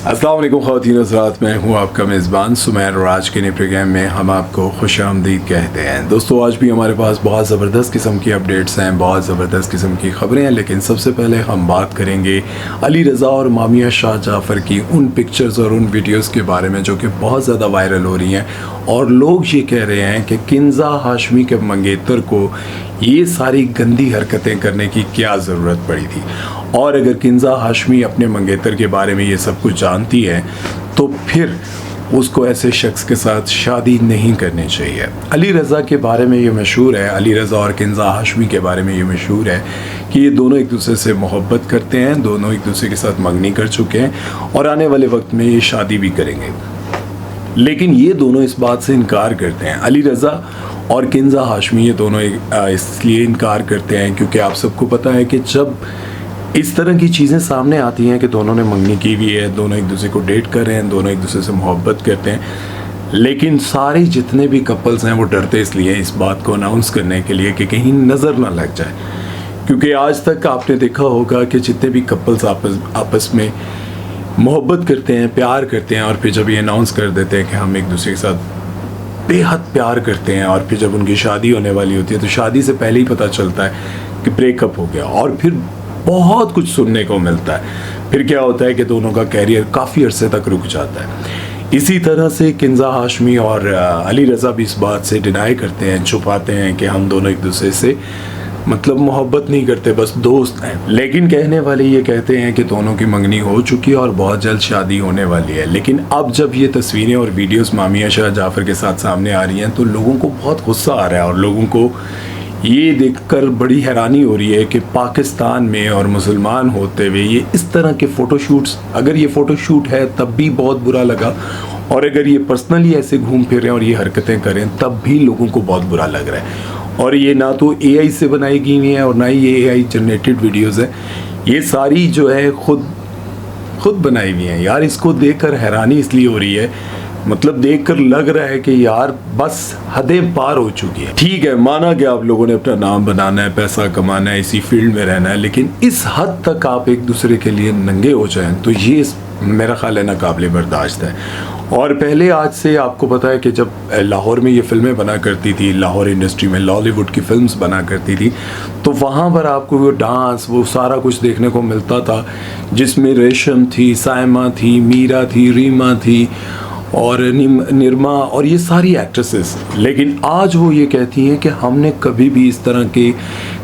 अस्सलाम वालेकुम ख़वातीन हज़रात, मैं हूँ आपका मेज़बान सुमैर और आज के नए प्रोग्राम में हम आपको खुशामदीद कहते हैं। दोस्तों, आज भी हमारे पास बहुत ज़बरदस्त किस्म की अपडेट्स हैं, बहुत ज़बरदस्त किस्म की ख़बरें हैं, लेकिन सबसे पहले हम बात करेंगे अली रज़ा और मामिया शाह जाफ़र की उन पिक्चर्स और उन वीडियोज़ के बारे में जो कि बहुत ज़्यादा वायरल हो रही हैं और लोग ये कह रहे हैं कि किंज़ा हाशमी के मंगेतर को ये सारी गंदी हरकतें करने की क्या ज़रूरत पड़ी थी, और अगर किंज़ा हाशमी अपने मंगेतर के बारे में ये सब कुछ जानती है तो फिर उसको ऐसे शख्स के साथ शादी नहीं करनी चाहिए। अली रज़ा के बारे में ये मशहूर है, अली रज़ा और किंज़ा हाशमी के बारे में ये मशहूर है कि ये दोनों एक दूसरे से मोहब्बत करते हैं, दोनों एक दूसरे के साथ मंगनी कर चुके हैं और आने वाले वक्त में ये शादी भी करेंगे। लेकिन ये दोनों इस बात से इनकार करते हैं। अली रज़ा और किंज़ा हाशमी ये दोनों इसलिए इनकार करते हैं क्योंकि आप सबको पता है कि जब इस तरह की चीज़ें सामने आती हैं कि दोनों ने मंगनी की हुई है, दोनों एक दूसरे को डेट कर रहे हैं, दोनों एक दूसरे से मोहब्बत करते हैं, लेकिन सारे जितने भी कपल्स हैं वो डरते इसलिए इस बात को अनाउंस करने के लिए कि कहीं नज़र ना लग जाए। क्योंकि आज तक आपने देखा होगा कि जितने भी कपल्स आपस में मोहब्बत करते हैं, प्यार करते हैं और फिर जब ये अनाउंस कर देते हैं कि हम एक दूसरे के साथ बेहद प्यार करते हैं और फिर जब उनकी शादी होने वाली होती है तो शादी से पहले ही पता चलता है कि ब्रेकअप हो गया और फिर बहुत कुछ सुनने को मिलता है। फिर क्या होता है कि दोनों का कैरियर काफ़ी अरसे तक रुक जाता है। इसी तरह से किंज़ा हाशमी और अली रज़ा भी इस बात से डिनाई करते हैं, छुपाते हैं कि हम दोनों एक दूसरे से मतलब मोहब्बत नहीं करते, बस दोस्त हैं। लेकिन कहने वाले ये कहते हैं कि दोनों की मंगनी हो चुकी है और बहुत जल्द शादी होने वाली है। लेकिन अब जब ये तस्वीरें और वीडियोस मामिया शाह जाफ़र के साथ सामने आ रही हैं तो लोगों को बहुत गुस्सा आ रहा है और लोगों को ये देखकर बड़ी हैरानी हो रही है कि पाकिस्तान में और मुसलमान होते हुए ये इस तरह के फ़ोटोशूट्स, अगर ये फ़ोटोशूट है तब भी बहुत बुरा लगा और अगर ये पर्सनली ऐसे घूम फिर रहे हैं और ये हरकतें करें तब भी लोगों को बहुत बुरा लग रहा है। और ये ना तो एआई से बनाई गई हुई है और ना ही ये एआई जनरेटेड वीडियोस है, ये सारी जो है खुद बनाई हुई हैं। यार इसको देखकर हैरानी इसलिए हो रही है, मतलब देखकर लग रहा है कि यार बस हदें पार हो चुकी है। ठीक है, माना कि आप लोगों ने अपना नाम बनाना है, पैसा कमाना है, इसी फील्ड में रहना है, लेकिन इस हद तक आप एक दूसरे के लिए नंगे हो जाएं तो ये मेरा ख्याल है नाकाबिले बर्दाश्त है। और पहले आज से आपको पता है कि जब लाहौर में ये फिल्में बना करती थी, लाहौर इंडस्ट्री में लॉलीवुड की फिल्म्स बना करती थी, तो वहाँ पर आपको वो डांस, वो सारा कुछ देखने को मिलता था जिसमें रेशम थी, सायमा थी, मीरा थी, रीमा थी और निरमा और ये सारी एक्ट्रेसेस। लेकिन आज वो ये कहती हैं कि हमने कभी भी इस तरह के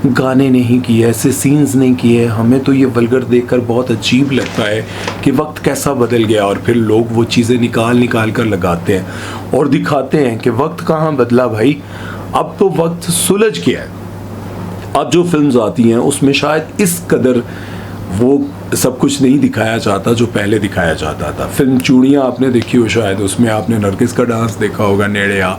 गाने नहीं किए, ऐसे सीन्स नहीं किए, हमें तो ये वल्गर देखकर बहुत अजीब लगता है कि वक्त कैसा बदल गया। और फिर लोग वो चीज़ें निकाल कर लगाते हैं और दिखाते हैं कि वक्त कहाँ बदला भाई, अब तो वक्त सुलझ गया है। अब जो फिल्म्स आती हैं उसमें शायद इस कदर वो सब कुछ नहीं दिखाया जाता जो पहले दिखाया जाता था। फिल्म चूड़ियाँ आपने देखी हो, शायद उसमें आपने नरगिस का डांस देखा होगा, नेड़िया,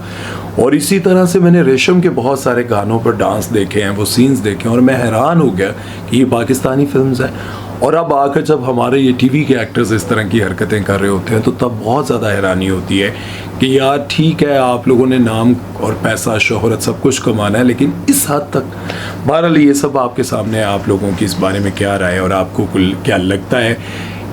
और इसी तरह से मैंने रेशम के बहुत सारे गानों पर डांस देखे हैं, वो सीन्स देखे हैं और मैं हैरान हो गया कि ये पाकिस्तानी फिल्म्स हैं। और अब आकर जब हमारे ये टीवी के एक्टर्स इस तरह की हरकतें कर रहे होते हैं तो तब बहुत ज़्यादा हैरानी होती है कि यार ठीक है, आप लोगों ने नाम और पैसा, शोहरत सब कुछ कमाना है, लेकिन इस हद तक। बहरहाल ये सब आपके सामने है, आप लोगों की इस बारे में क्या राय है और आपको कुल क्या लगता है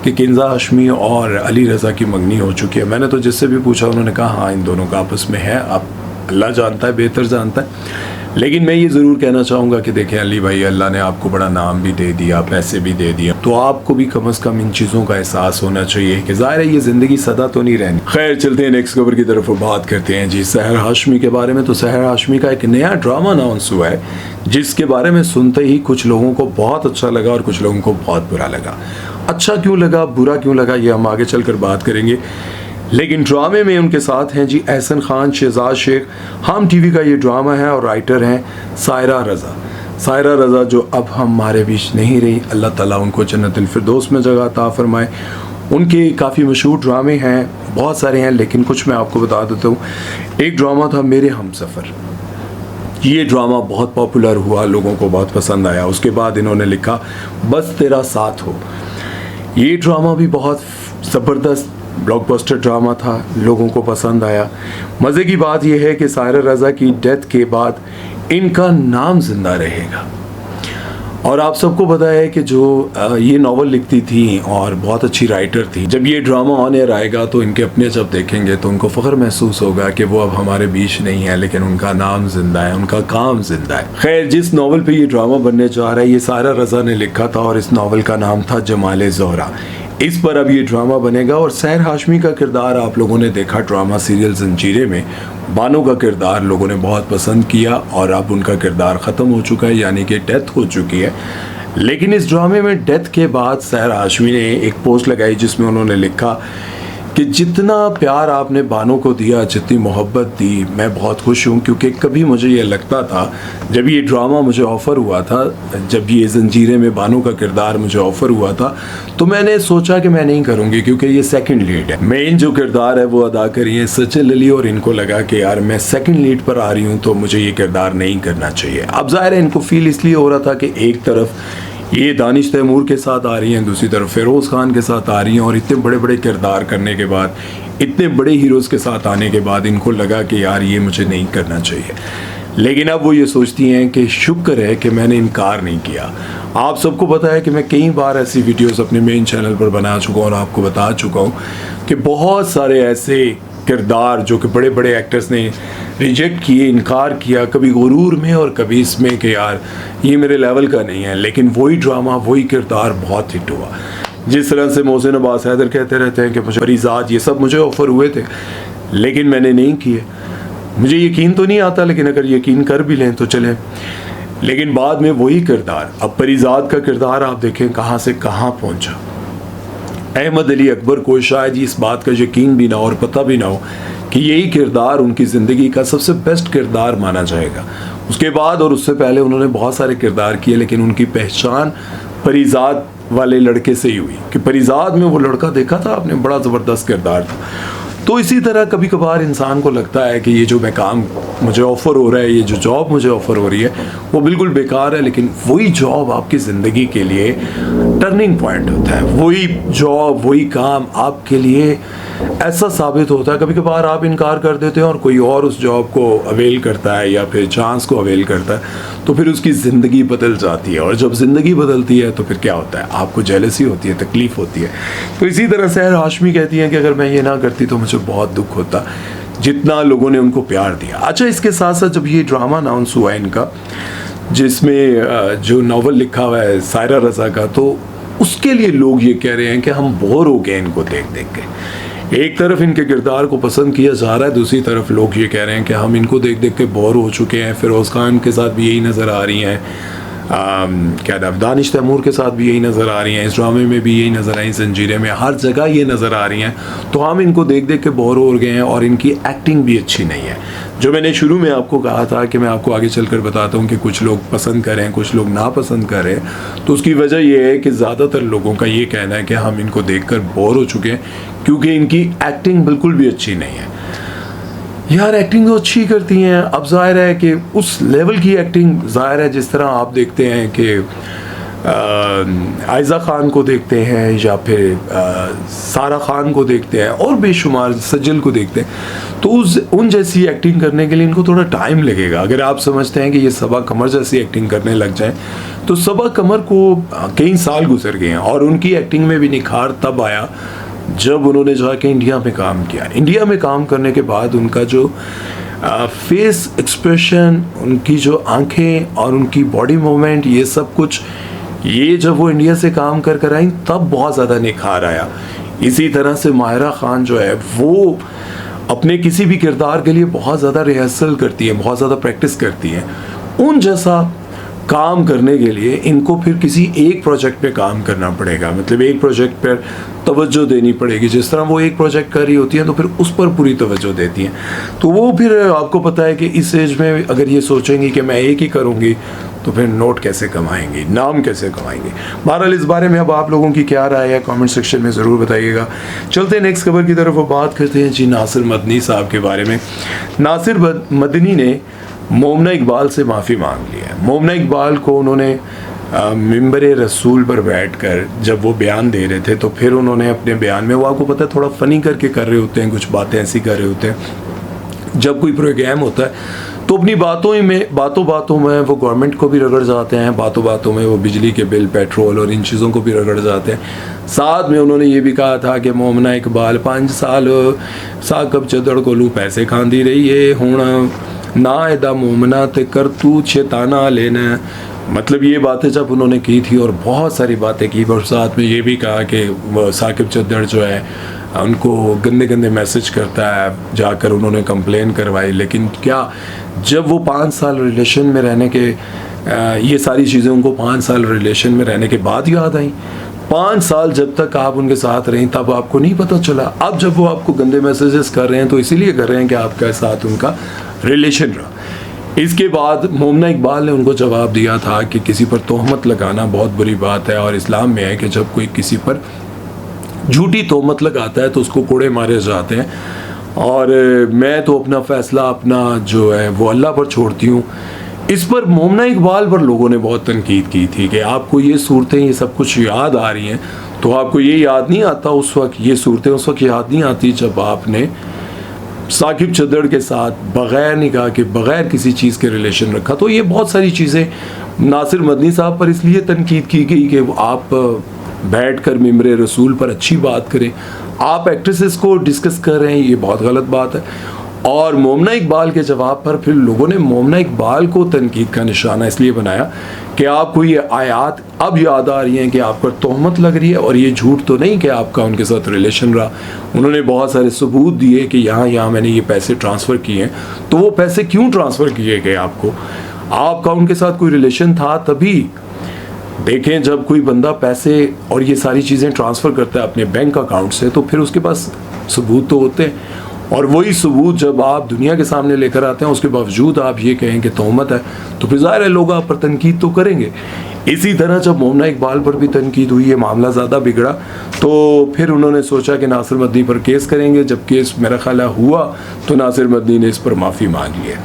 कि किंज़ा हाशमी और अली रज़ा की मंगनी हो चुकी है। मैंने तो जिससे भी पूछा उन्होंने कहा हाँ इन दोनों का आपस में है, आप अल्लाह जानता है, बेहतर जानता है। लेकिन मैं ये ज़रूर कहना चाहूँगा कि देखें अली भाई, अल्लाह ने आपको बड़ा नाम भी दे दिया, पैसे भी दे दिए, तो आपको भी कम से कम इन चीज़ों का एहसास होना चाहिए कि ज़ाहिर है ये ज़िंदगी सदा तो नहीं रहनी। खैर चलते हैं नेक्स्ट खबर की तरफ बात करते हैं जी सहर हाशमी के बारे में। तो सहर हाशमी का एक नया ड्रामा अनाउंस हुआ है जिसके बारे में सुनते ही कुछ लोगों को बहुत अच्छा लगा और कुछ लोगों को बहुत बुरा लगा। अच्छा क्यों लगा, बुरा क्यों लगा, ये हम आगे चल कर बात करेंगे। लेकिन ड्रामे में उनके साथ हैं जी एहसन खान, शहजाद शेख। हम टीवी का ये ड्रामा है और राइटर हैं सायरा रज़ा। सायरा रज़ा जो अब हमारे बीच नहीं रही, अल्लाह ताला उनको जन्नतुल फिरदौस में जगह अता फरमाए। उनके काफ़ी मशहूर ड्रामे हैं, बहुत सारे हैं, लेकिन कुछ मैं आपको बता देता हूँ। एक ड्रामा था मेरे हमसफ़र, ये ड्रामा बहुत पॉपुलर हुआ, लोगों को बहुत पसंद आया। उसके बाद इन्होंने लिखा बस तेरा साथ हो। ये ड्रामा भी बहुत ज़बरदस्त ब्लॉकबस्टर ड्रामा था, लोगों को पसंद आया। मज़े की बात यह है कि सायरा रज़ा की डेथ के बाद इनका नाम जिंदा रहेगा और आप सबको पता है कि जो ये नावल लिखती थी और बहुत अच्छी राइटर थी, जब ये ड्रामा ऑन एयर आएगा तो इनके अपने जब देखेंगे तो उनको फ़ख्र महसूस होगा कि वो अब हमारे बीच नहीं है, लेकिन उनका नाम जिंदा है, उनका काम जिंदा है। खैर, जिस नावल पे ये ड्रामा बनने जा रहा है ये सारा रज़ा ने लिखा था और इस नावल का नाम था जमाले ज़ोहरा। इस पर अब ये ड्रामा बनेगा और सहर हाशमी का किरदार आप लोगों ने देखा ड्रामा सीरियल ज़ंजीरे में। बानो का किरदार लोगों ने बहुत पसंद किया और अब उनका किरदार ख़त्म हो चुका है, यानी कि डेथ हो चुकी है। लेकिन इस ड्रामे में डेथ के बाद सहर हाशमी ने एक पोस्ट लगाई जिसमें उन्होंने लिखा कि जितना प्यार आपने बानो को दिया, जितनी मोहब्बत दी, मैं बहुत खुश हूँ, क्योंकि कभी मुझे ये लगता था जब ये ड्रामा मुझे ऑफ़र हुआ था, जब ये ज़ंजीरे में बानो का किरदार मुझे ऑफ़र हुआ था, तो मैंने सोचा कि मैं नहीं करूँगी क्योंकि ये सेकंड लीड है। मेन जो किरदार है वो अदा करी है सचिन अली और इनको लगा कि यार मैं सेकंड लीड पर आ रही हूँ तो मुझे ये किरदार नहीं करना चाहिए। अब ज़ाहिर है इनको फील इसलिए हो रहा था कि एक तरफ ये दानिश तैमूर के साथ आ रही हैं, दूसरी तरफ फिरोज़ खान के साथ आ रही हैं, और इतने बड़े बड़े किरदार करने के बाद, इतने बड़े हीरोज़ के साथ आने के बाद इनको लगा कि यार ये मुझे नहीं करना चाहिए। लेकिन अब वो ये सोचती हैं कि शुक्र है कि मैंने इनकार नहीं किया। आप सबको पता है कि मैं कई बार ऐसी वीडियोस अपने मेन चैनल पर बना चुका हूँ और आपको बता चुका हूँ कि बहुत सारे ऐसे किरदार जो कि बड़े बड़े एक्टर्स ने रिजेक्ट किए, इनकार किया, कभी गुरूर में और कभी इसमें कि यार ये मेरे लेवल का नहीं है, लेकिन वही ड्रामा, वही किरदार बहुत हिट हुआ। जिस तरह से मोहसिन अब्बास हैदर कहते रहते हैं कि मुझे परिजात, ये सब मुझे ऑफ़र हुए थे लेकिन मैंने नहीं किए। मुझे यकीन तो नहीं आता, लेकिन अगर यकीन कर भी लें तो चलें। लेकिन बाद में वही किरदार, अब परिजात का किरदार आप देखें कहाँ से कहाँ पहुँचा। अहमद अली अकबर को शायद इस बात का यकीन भी ना और पता भी ना हो कि यही किरदार उनकी ज़िंदगी का सबसे बेस्ट किरदार माना जाएगा। उसके बाद और उससे पहले उन्होंने बहुत सारे किरदार किए, लेकिन उनकी पहचान परिजात वाले लड़के से ही हुई कि परिजात में वो लड़का देखा था आपने, बड़ा ज़बरदस्त किरदार था। तो इसी तरह कभी कभार इंसान को लगता है कि ये जो मैं काम मुझे ऑफ़र हो रहा है, ये जो जॉब मुझे ऑफ़र हो रही है वो बिल्कुल बेकार है, लेकिन वही जॉब आपकी ज़िंदगी के लिए टर्निंग पॉइंट होता है। वही जॉब, वही काम आपके लिए ऐसा साबित होता है। कभी कभार आप इनकार कर देते हैं और कोई और उस जॉब को अवेल करता है या फिर चांस को अवेल करता है, तो फिर उसकी ज़िंदगी बदल जाती है। और जब ज़िंदगी बदलती है तो फिर क्या होता है, आपको जेलसी होती है, तकलीफ़ होती है। तो इसी तरह सहर हाशमी कहती हैं कि अगर मैं ये ना करती तो मुझे बहुत दुख होता, जितना लोगों ने उनको प्यार दिया। अच्छा, इसके साथ साथ जब ये ड्रामा अनाउंस हुआ इनका, जिसमें जो नावल लिखा हुआ है सायरा रज़ा का, तो उसके लिए लोग ये कह रहे हैं कि हम बोर हो गए इनको देख देख के। एक तरफ इनके किरदार को पसंद किया जा रहा है, दूसरी तरफ लोग ये कह रहे हैं कि हम इनको देख देख के बोर हो चुके हैं। फिरोज़ खान के साथ भी यही नज़र आ रही हैं, क्या नाम, दानिश तैमूर के साथ भी यही नज़र आ रही हैं, इस ड्रामे में भी यही नज़र आई, ज़ंजीरे में, हर जगह ये नज़र आ रही हैं। तो हम इनको देख देख के बोर हो गए हैं और इनकी एक्टिंग भी अच्छी नहीं है। जो मैंने शुरू में आपको कहा था कि मैं आपको आगे चलकर बताता हूँ कि कुछ लोग पसंद करें, कुछ लोग नापसंद करें, तो उसकी वजह यह है कि ज़्यादातर लोगों का ये कहना है कि हम इनको देखकर बोर हो चुके हैं क्योंकि इनकी एक्टिंग बिल्कुल भी अच्छी नहीं है। यार एक्टिंग तो अच्छी करती हैं, अब ज़ाहिर है कि उस लेवल की एक्टिंग, ज़ाहिर है जिस तरह आप देखते हैं कि आयज़ा ख़ान को देखते हैं या फिर सारा ख़ान को देखते हैं और बेशुमार सजल को देखते हैं, तो उन जैसी एक्टिंग करने के लिए इनको थोड़ा टाइम लगेगा। अगर आप समझते हैं कि ये सबा कमर जैसी एक्टिंग करने लग जाएं, तो सबा कमर को कई साल गुजर गए हैं और उनकी एक्टिंग में भी निखार तब आया जब उन्होंने जाके इंडिया में काम किया। इंडिया में काम करने के बाद उनका जो फेस एक्सप्रेशन, उनकी जो आंखें और उनकी बॉडी मूवमेंट, ये सब कुछ, ये जब वो इंडिया से काम कर आई तब बहुत ज़्यादा निखार आया। इसी तरह से माहिरा ख़ान जो है वो अपने किसी भी किरदार के लिए बहुत ज़्यादा रिहर्सल करती है, बहुत ज़्यादा प्रैक्टिस करती हैं। उन जैसा काम करने के लिए इनको फिर किसी एक प्रोजेक्ट पे काम करना पड़ेगा, मतलब एक प्रोजेक्ट पर तवज्जो देनी पड़ेगी। जिस तरह वो एक प्रोजेक्ट कर रही होती हैं तो फिर उस पर पूरी तवज्जो देती हैं। तो वो फिर आपको पता है कि इस एज में अगर ये सोचेंगी कि मैं एक ही करूँगी तो फिर नोट कैसे कमाएंगी, नाम कैसे कमाएंगी। बहरहाल इस बारे में अब आप लोगों की क्या राय है कमेंट सेक्शन में ज़रूर बताइएगा। चलते हैं नेक्स्ट खबर की तरफ, वो बात करते हैं जी नासिर मदनी साहब के बारे में। नासिर मदनी ने मोमना इकबाल से माफ़ी मांग ली है। मोमना इकबाल को उन्होंने मिंबर रसूल पर बैठकर जब वो बयान दे रहे थे तो फिर उन्होंने अपने बयान में, वो आपको पता है थोड़ा फ़नी करके कर रहे होते हैं, कुछ बातें ऐसी कर रहे होते हैं, जब कोई प्रोग्राम होता है तो अपनी बातों में वो गवर्नमेंट को भी रगड़ जाते हैं, बातों में वो बिजली के बिल, पेट्रोल और इन चीज़ों को भी रगड़ जाते हैं। साथ में उन्होंने ये भी कहा था कि मोमना इकबाल 5 साल साकब चदड़ को लू पैसे खांदी रही है, हुण ना एदा मोमना ते कर तू शैताना लेना। मतलब ये बातें जब उन्होंने की थी और बहुत सारी बातें की, और साथ में ये भी कहा कि साकिब चद्दड़ जो है उनको गंदे गंदे मैसेज करता है, जाकर उन्होंने कंप्लेन करवाई। लेकिन क्या जब वो 5 साल रिलेशन में रहने के ये सारी चीज़ें उनको 5 साल रिलेशन में रहने के बाद याद आई? 5 साल जब तक आप उनके साथ रहीं तब आपको नहीं पता चला। अब जब वो आपको गंदे मैसेजेस कर रहे हैं तो इसीलिए कर रहे हैं कि आपके साथ उनका रिलेशन रहा। इसके बाद मोमना इकबाल ने उनको जवाब दिया था कि किसी पर तोहमत लगाना बहुत बुरी बात है, और इस्लाम में है कि जब कोई किसी पर झूठी तोहमत लगाता है तो उसको कोड़े मारे जाते हैं। और मैं तो अपना फ़ैसला अपना जो है वो अल्लाह पर छोड़ती हूँ। इस पर मोमना इकबाल पर लोगों ने बहुत तनकीद की थी कि आपको ये सूरतें, ये सब कुछ याद आ रही हैं, तो आपको ये याद नहीं आता उस वक्त, ये सूरतें उस वक्त याद नहीं आती जब आपने साकिब चद्दड़ के साथ बग़ैर निकाह के, बग़ैर किसी चीज़ के रिलेशन रखा। तो ये बहुत सारी चीज़ें नासिर मदनी साहब पर इसलिए तनकीद की गई कि आप बैठकर मिंबर रसूल पर अच्छी बात करें, आप एक्ट्रेसेस को डिस्कस कर रहे हैं, ये बहुत गलत बात है। और मोमना इकबाल के जवाब पर फिर लोगों ने मोमना इकबाल को तनकीद का निशाना इसलिए बनाया कि आपको ये आयात अब याद आ रही हैं कि आप पर तोहमत लग रही है, और ये झूठ तो नहीं कि आपका उनके साथ रिलेशन रहा। उन्होंने बहुत सारे सबूत दिए कि यहाँ मैंने ये पैसे ट्रांसफ़र किए हैं। तो वो पैसे क्यों ट्रांसफ़र किए गए आपको? आपका उनके साथ कोई रिलेशन था तभी। देखें, जब कोई बंदा पैसे और ये सारी चीज़ें ट्रांसफ़र करता है अपने बैंक अकाउंट से, तो फिर उसके पास सबूत तो होते हैं, और वही सबूत जब आप दुनिया के सामने लेकर आते हैं उसके बावजूद आप ये कहें कि तोहमत है, तो फिर ज़ाहिर है लोग आप पर तनकीद तो करेंगे। इसी तरह जब मोमना इकबाल पर भी तनकीद हुई, ये मामला ज़्यादा बिगड़ा, तो फिर उन्होंने सोचा कि नासिर मदनी पर केस करेंगे। जब केस मेरा ख्याल हुआ तो नासिर मदनी ने इस पर माफ़ी मांग ली है।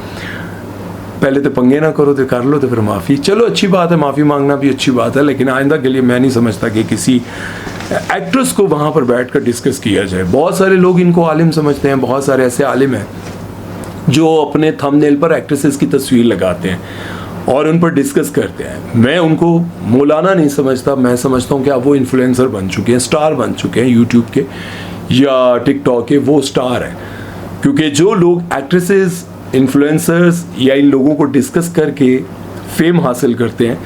पहले तो पंगे ना करो, तो कर लो, तो फिर माफ़ी, चलो अच्छी बात है, माफ़ी मांगना भी अच्छी बात है, लेकिन आइंदा के लिए मैं नहीं समझता कि किसी एक्ट्रेस को वहाँ पर बैठकर डिस्कस किया जाए। बहुत सारे लोग इनको आलिम समझते हैं, बहुत सारे ऐसे आलिम हैं जो अपने थंबनेल पर एक्ट्रेसेस की तस्वीर लगाते हैं और उन पर डिस्कस करते हैं। मैं उनको मौलाना नहीं समझता, मैं समझता हूँ कि अब वो इन्फ्लुएंसर बन चुके हैं, स्टार बन चुके हैं, यूट्यूब के या टिकटॉक के वो स्टार हैं। क्योंकि जो लोग एक्ट्रेसेस, इन्फ्लुएंसर्स या इन लोगों को डिस्कस करके फेम हासिल करते हैं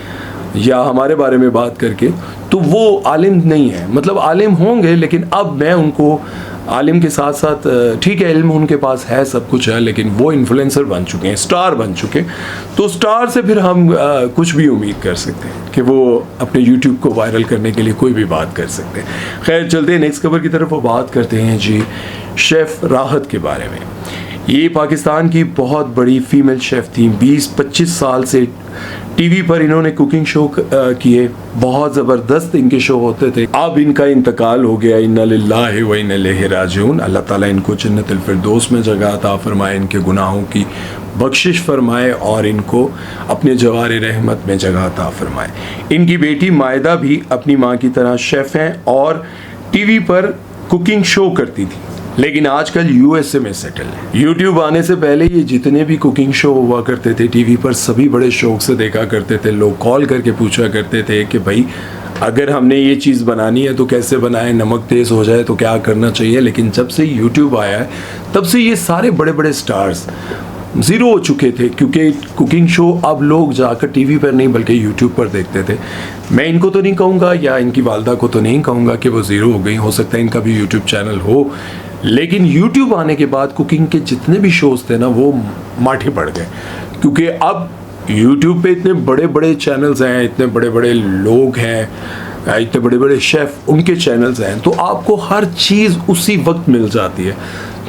या हमारे बारे में बात करके, तो वो आलिम नहीं है। मतलब आलिम होंगे, लेकिन अब मैं उनको आलिम के साथ साथ, ठीक है इल्म उनके पास है, सब कुछ है, लेकिन वो इन्फ्लुएंसर बन चुके हैं, स्टार बन चुके हैं। तो स्टार से फिर हम कुछ भी उम्मीद कर सकते हैं कि वो अपने यूट्यूब को वायरल करने के लिए कोई भी बात कर सकते हैं। खैर, चलते हैं नेक्स्ट खबर की तरफ। वो बात करते हैं जी शेफ़ राहत के बारे में। ये पाकिस्तान की बहुत बड़ी फीमेल शेफ़ थी। 20-25 साल से टीवी पर इन्होंने कुकिंग शो किए, बहुत ज़बरदस्त इनके शो होते थे। अब इनका इंतकाल हो गया, इन्ना लिल्लाहि व इन्ना इलैहि राजिऊन। अल्लाह ताला इनको जन्नतुल फिरदौस में जगह अता फरमाए, इनके गुनाहों की बख्शिश फरमाए और इनको अपने जवार रहमत में जगह अता फरमाए। इनकी बेटी मायदा भी अपनी माँ की तरह शेफ़ हैं और टीवी पर कुकिंग शो करती थी, लेकिन आजकल यूएसए में सेटल है। यूट्यूब आने से पहले ये जितने भी कुकिंग शो हुआ करते थे टीवी पर, सभी बड़े शौक से देखा करते थे। लोग कॉल करके पूछा करते थे कि भाई अगर हमने ये चीज़ बनानी है तो कैसे बनाएं, नमक तेज़ हो जाए तो क्या करना चाहिए। लेकिन जब से यूट्यूब आया है तब से ये सारे बड़े बड़े स्टार्स ज़ीरो हो चुके थे, क्योंकि कुकिंग शो अब लोग जाकर टीवी पर नहीं बल्कि यूट्यूब पर देखते थे। मैं इनको तो नहीं कहूँगा या इनकी वालदा को तो नहीं कहूँगा कि वो ज़ीरो हो गई, हो सकता है इनका भी यूट्यूब चैनल हो, लेकिन यूट्यूब आने के बाद कुकिंग के जितने भी शोज़ थे ना वो माठे पड़ गए। क्योंकि अब यूट्यूब पे इतने बड़े बड़े चैनल्स हैं, इतने बड़े बड़े लोग हैं, इतने बड़े बड़े शेफ़ उनके चैनल्स हैं, तो आपको हर चीज़ उसी वक्त मिल जाती है।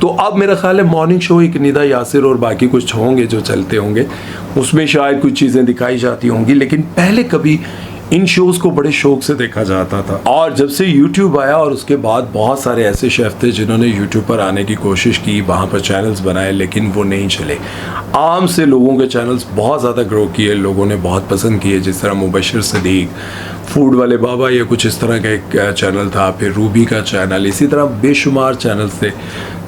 तो अब मेरा ख्याल है मॉर्निंग शो एक निदा यासिर और बाकी कुछ होंगे जो चलते होंगे, उसमें शायद कुछ चीज़ें दिखाई जाती होंगी, लेकिन पहले कभी इन शोज़ को बड़े शौक से देखा जाता था। और जब से यूट्यूब आया और उसके बाद बहुत सारे ऐसे शेफ़ थे जिन्होंने यूट्यूब पर आने की कोशिश की, वहाँ पर चैनल्स बनाए, लेकिन वो नहीं चले। आम से लोगों के चैनल्स बहुत ज़्यादा ग्रो किए, लोगों ने बहुत पसंद किए, जिस तरह मुबशर सदीक, फूड वाले बाबा या कुछ इस तरह का एक चैनल था, फिर रूबी का चैनल, इसी तरह बेशुमार चैनल्स थे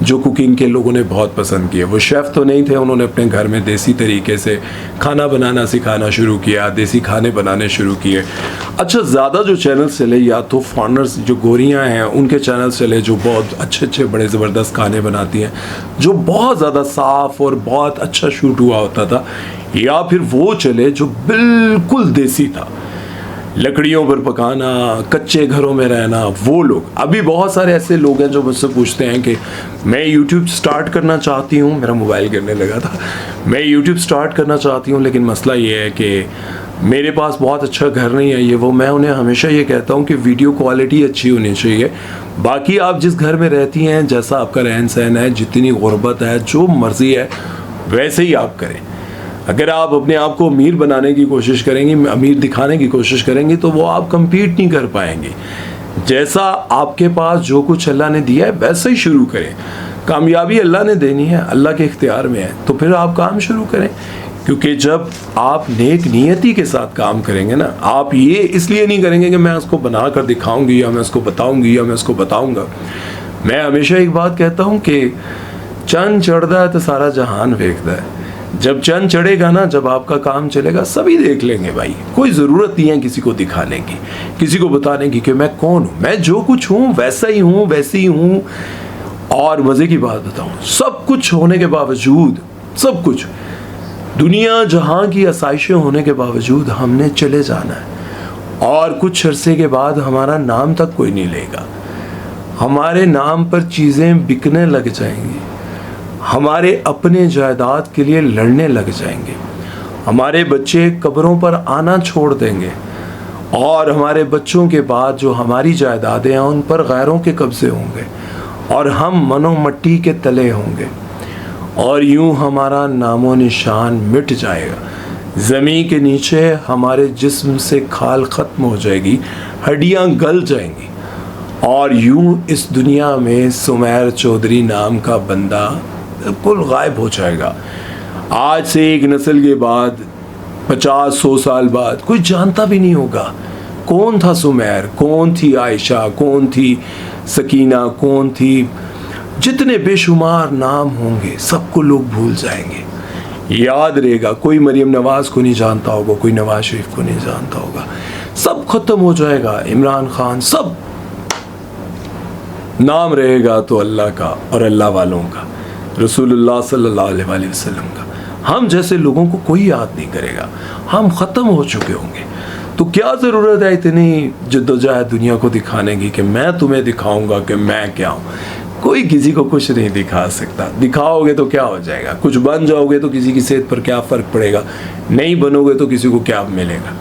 जो कुकिंग के लोगों ने बहुत पसंद किए। वो शेफ़ तो नहीं थे, उन्होंने अपने घर में देसी तरीके से खाना बनाना सिखाना शुरू किया, देसी खाने बनाने शुरू किए। अच्छा, ज़्यादा जो चैनल्स चले या तो फॉरेनर्स जो गोरियां हैं उनके चैनल्स चले जो बहुत अच्छे अच्छे बड़े ज़बरदस्त खाने बनाती हैं, जो बहुत ज़्यादा साफ़ और बहुत अच्छा शूट हुआ होता था, या फिर वो चले जो बिल्कुल देसी था, लकड़ियों पर पकाना, कच्चे घरों में रहना। वो लोग, अभी बहुत सारे ऐसे लोग हैं जो मुझसे पूछते हैं कि मैं यूट्यूब स्टार्ट करना चाहती हूँ, मेरा मोबाइल गिरने लगा था, मैं यूट्यूब स्टार्ट करना चाहती हूँ लेकिन मसला ये है कि मेरे पास बहुत अच्छा घर नहीं है, ये वो। मैं उन्हें हमेशा ये कहता हूँ कि वीडियो क्वालिटी अच्छी होनी चाहिए, बाकी आप जिस घर में रहती हैं, जैसा आपका रहन सहन है, जितनी गुर्बत है, जो मर्ज़ी है वैसे ही आप करें। अगर आप अपने आप को अमीर बनाने की कोशिश करेंगी, अमीर दिखाने की कोशिश करेंगी, तो वो आप compete नहीं कर पाएंगे। जैसा आपके पास जो कुछ अल्लाह ने दिया है वैसे ही शुरू करें। कामयाबी अल्लाह ने देनी है, अल्लाह के इख्तियार में है, तो फिर आप काम शुरू करें। क्योंकि जब आप नेक नियति के साथ काम करेंगे ना, आप ये इसलिए नहीं करेंगे कि मैं उसको बना कर दिखाऊंगी या मैं उसको बताऊंगी या मैं उसको बताऊंगा। मैं हमेशा एक बात कहता हूँ कि चंद चढ़ता है तो सारा जहान वेखता है। जब चंद चढ़ेगा ना, जब आपका काम चलेगा, सभी देख लेंगे भाई। कोई ज़रूरत नहीं है किसी को दिखाने की, किसी को बताने की कि मैं कौन हूँ। मैं जो कुछ हूँ वैसा ही हूँ, वैसी ही हूँ। और मज़े की बात बताऊँ, सब कुछ होने के बावजूद, सब कुछ दुनिया जहाँ की आसाइशें होने के बावजूद हमने चले जाना है, और कुछ अरसे के बाद हमारा नाम तक कोई नहीं लेगा। हमारे नाम पर चीज़ें बिकने लग जाएंगी, हमारे अपने जायदाद के लिए लड़ने लग जाएंगे, हमारे बच्चे कब्रों पर आना छोड़ देंगे, और हमारे बच्चों के बाद जो हमारी जायदादें हैं उन पर गैरों के कब्ज़े होंगे, और हम मनो मट्टी के तले होंगे, और यूं हमारा नामो निशान मिट जाएगा। ज़मीन के नीचे हमारे जिस्म से खाल ख़त्म हो जाएगी, हड्डियां गल जाएंगी, और यूं इस दुनिया में सुमैर चौधरी नाम का बंदा बिल्कुल गायब हो जाएगा। आज से एक नस्ल के बाद 50-100 साल बाद कोई जानता भी नहीं होगा कौन था सुमैर, कौन थी आयशा, कौन थी सकीना, कौन थी। जितने बेशुमार नाम होंगे सबको लोग भूल जाएंगे। याद रहेगा, कोई मरियम नवाज को नहीं जानता होगा, कोई नवाज शरीफ को नहीं जानता होगा, सब खत्म हो जाएगा। इमरान खान, सब नाम रहेगा तो अल्लाह का और अल्लाह वालों का, रसूलुल्लाह सल्लल्लाहु अलैहि वसल्लम का। हम जैसे लोगों को कोई याद नहीं करेगा, हम ख़त्म हो चुके होंगे। तो क्या ज़रूरत है इतनी जद्दोजहद दुनिया को दिखाने की कि मैं तुम्हें दिखाऊंगा कि मैं क्या हूँ। कोई किसी को कुछ नहीं दिखा सकता। दिखाओगे तो क्या हो जाएगा, कुछ बन जाओगे तो किसी की सेहत पर क्या फ़र्क पड़ेगा, नहीं बनोगे तो किसी को क्या मिलेगा।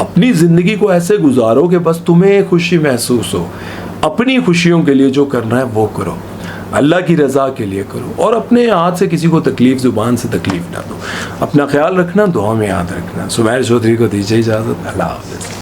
अपनी ज़िंदगी को ऐसे गुजारो कि बस तुम्हें खुशी महसूस हो। अपनी खुशियों के लिए जो करना है वो करो, अल्लाह की रज़ा के लिए करो, और अपने हाथ से किसी को तकलीफ़, ज़ुबान से तकलीफ़ ना दो। अपना ख्याल रखना, दुआ में याद रखना। सुमैर चौधरी को दीजिए इजाज़त। अल्लाह हाफ़िज़।